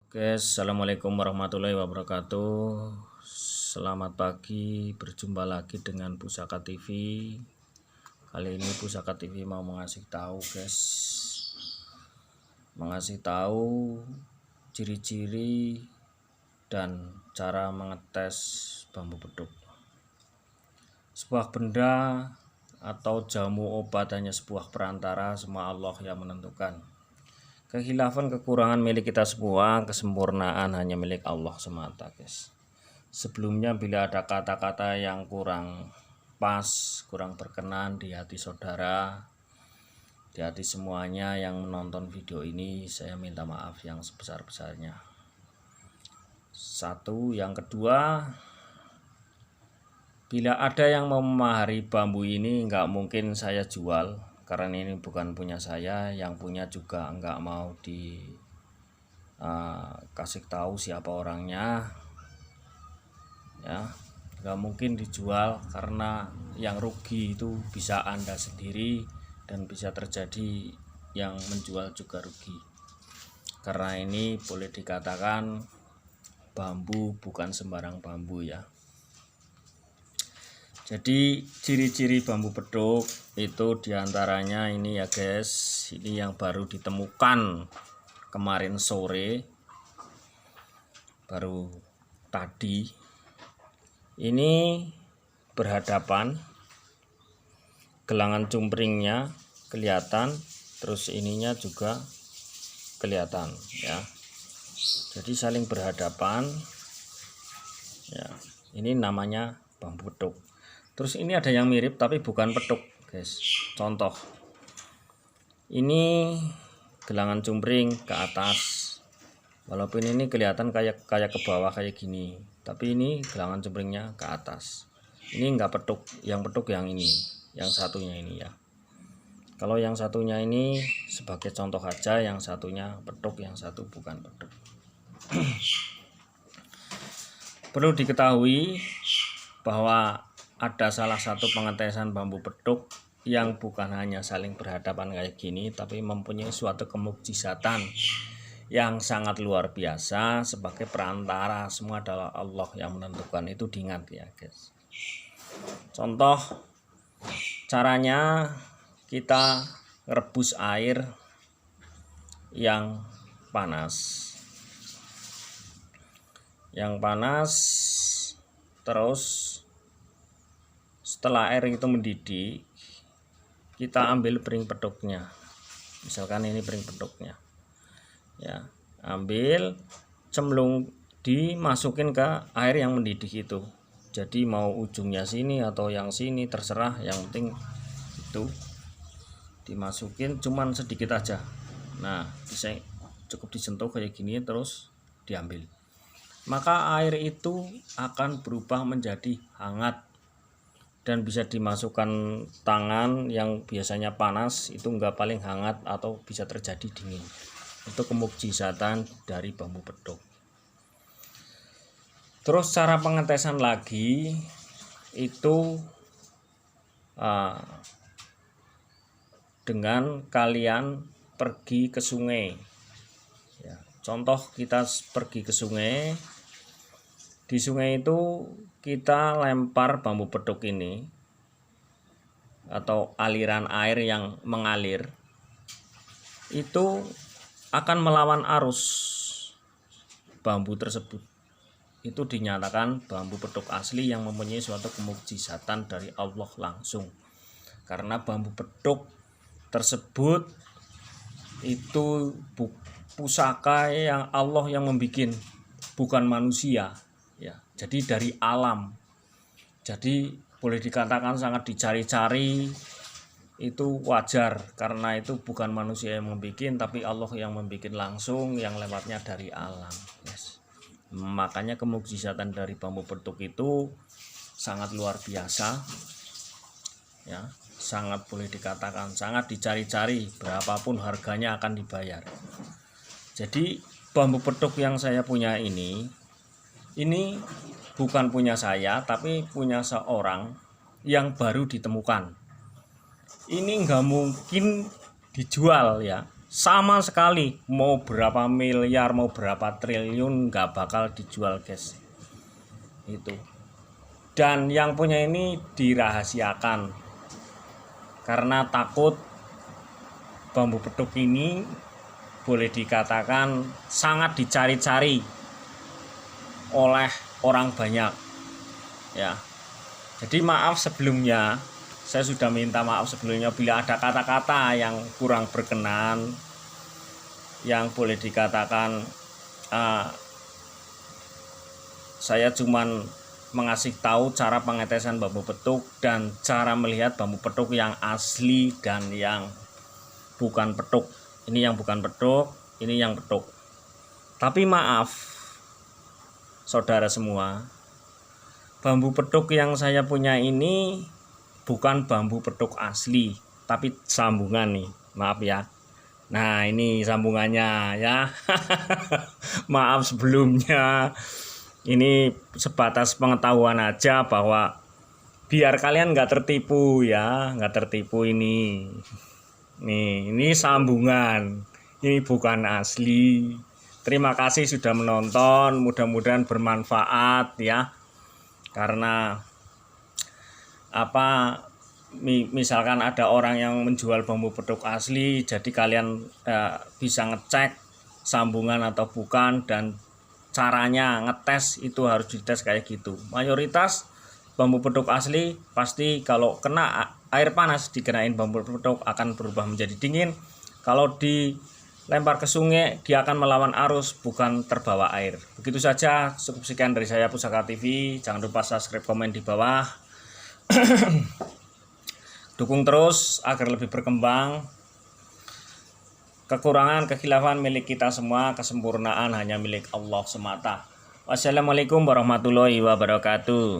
Oke, assalamualaikum warahmatullahi wabarakatuh. Selamat pagi, berjumpa lagi dengan Pusaka TV. Kali ini Pusaka TV mau mengasih tahu, mengasih tahu ciri-ciri dan cara mengetes bambu beduk. Sebuah benda atau jamu obat hanya sebuah perantara, semua Allah yang menentukan. Kekhilafan kekurangan milik kita semua, kesempurnaan hanya milik Allah semata, guys. Sebelumnya bila ada kata-kata yang kurang pas, kurang berkenan di hati saudara, di hati semuanya yang menonton video ini, saya minta maaf yang sebesar-besarnya. Satu, yang kedua, bila ada yang mau memahari bambu ini, nggak mungkin saya jual. Karena ini bukan punya saya, yang punya juga enggak mau kasih tahu siapa orangnya, ya enggak mungkin dijual karena yang rugi itu bisa Anda sendiri dan bisa terjadi yang menjual juga rugi. Karena ini boleh dikatakan bambu bukan sembarang bambu ya. Jadi ciri-ciri bambu beduk itu diantaranya ini ya guys, ini yang baru ditemukan kemarin sore, baru tadi. Ini berhadapan, gelangan cumpringnya kelihatan, terus ininya juga kelihatan ya. Jadi saling berhadapan ya. Ini namanya bambu beduk. Terus ini ada yang mirip tapi bukan peduk, guys. Contoh, ini gelangan cumpring ke atas, walaupun ini kelihatan kayak ke bawah kayak gini, tapi ini gelangan cumpringnya ke atas. Ini enggak peduk, yang peduk yang ini, yang satunya ini ya. Kalau yang satunya ini sebagai contoh aja, yang satunya peduk, yang satu bukan peduk. Perlu diketahui bahwa ada salah satu pengetesan bambu beduk yang bukan hanya saling berhadapan kayak gini, tapi mempunyai suatu kemukjizatan yang sangat luar biasa. Sebagai perantara, semua adalah Allah yang menentukan, itu diingat ya guys. Contoh caranya, kita rebus air yang panas, terus setelah air itu mendidih, kita ambil piring peduknya. Misalkan ini piring peduknya. Ya, ambil, cemplung, dimasukin ke air yang mendidih itu. Jadi mau ujungnya sini atau yang sini terserah, yang penting itu dimasukin cuman sedikit aja. Nah, bisa cukup disentuh kayak gini terus diambil. Maka air itu akan berubah menjadi hangat dan bisa dimasukkan tangan yang biasanya panas, itu enggak paling hangat atau bisa terjadi dingin. Itu kemukjizatan dari bambu beduk. Terus cara pengetesan lagi itu dengan kalian pergi ke sungai ya. Contoh, kita pergi ke sungai, di sungai itu kita lempar bambu beduk ini atau aliran air yang mengalir itu akan melawan arus bambu tersebut. Itu dinyatakan bambu beduk asli yang mempunyai suatu kemukjizatan dari Allah langsung. Karena bambu beduk tersebut itu pusaka yang Allah yang membuat, bukan manusia ya. Jadi dari alam. Jadi boleh dikatakan sangat dicari-cari, itu wajar karena itu bukan manusia yang membuat, tapi Allah yang membuat langsung, yang lewatnya dari alam. Yes. Makanya kemukjizatan dari bambu beduk itu sangat luar biasa ya, sangat boleh dikatakan sangat dicari-cari, berapapun harganya akan dibayar. Jadi bambu beduk yang saya punya ini bukan punya saya, tapi punya seorang yang baru ditemukan. Ini nggak mungkin dijual ya, sama sekali. Mau berapa miliar, mau berapa triliun nggak bakal dijual guys. Itu. Dan yang punya ini dirahasiakan karena takut bambu petuk ini boleh dikatakan sangat dicari-cari oleh orang banyak ya. Jadi maaf sebelumnya, saya sudah minta maaf sebelumnya bila ada kata-kata yang kurang berkenan, yang boleh dikatakan saya cuman mengasih tahu cara pengetesan bambu petuk dan cara melihat bambu petuk yang asli dan yang bukan petuk. Ini yang bukan petuk, ini yang petuk. Tapi maaf saudara semua, bambu petuk yang saya punya ini bukan bambu petuk asli, tapi sambungan nih. Maaf ya. Nah, ini sambungannya ya. Maaf sebelumnya. Ini sebatas pengetahuan aja bahwa biar kalian nggak tertipu ya, nggak tertipu ini. Nih, ini sambungan. Ini bukan asli. Terima kasih sudah menonton, mudah-mudahan bermanfaat ya. Karena misalkan ada orang yang menjual bambu petuk asli, jadi kalian bisa ngecek sambungan atau bukan, dan caranya ngetes itu harus dites kayak gitu. Mayoritas bambu petuk asli pasti kalau kena air panas, dikenain bambu petuk akan berubah menjadi dingin. Kalau dilempar ke sungai dia akan melawan arus, bukan terbawa air. Begitu saja, cukup sekian dari saya Pusaka TV. Jangan lupa subscribe, komen di bawah. Dukung terus agar lebih berkembang. Kekurangan, kekhilafan milik kita semua, kesempurnaan hanya milik Allah semata. Wassalamualaikum warahmatullahi wabarakatuh.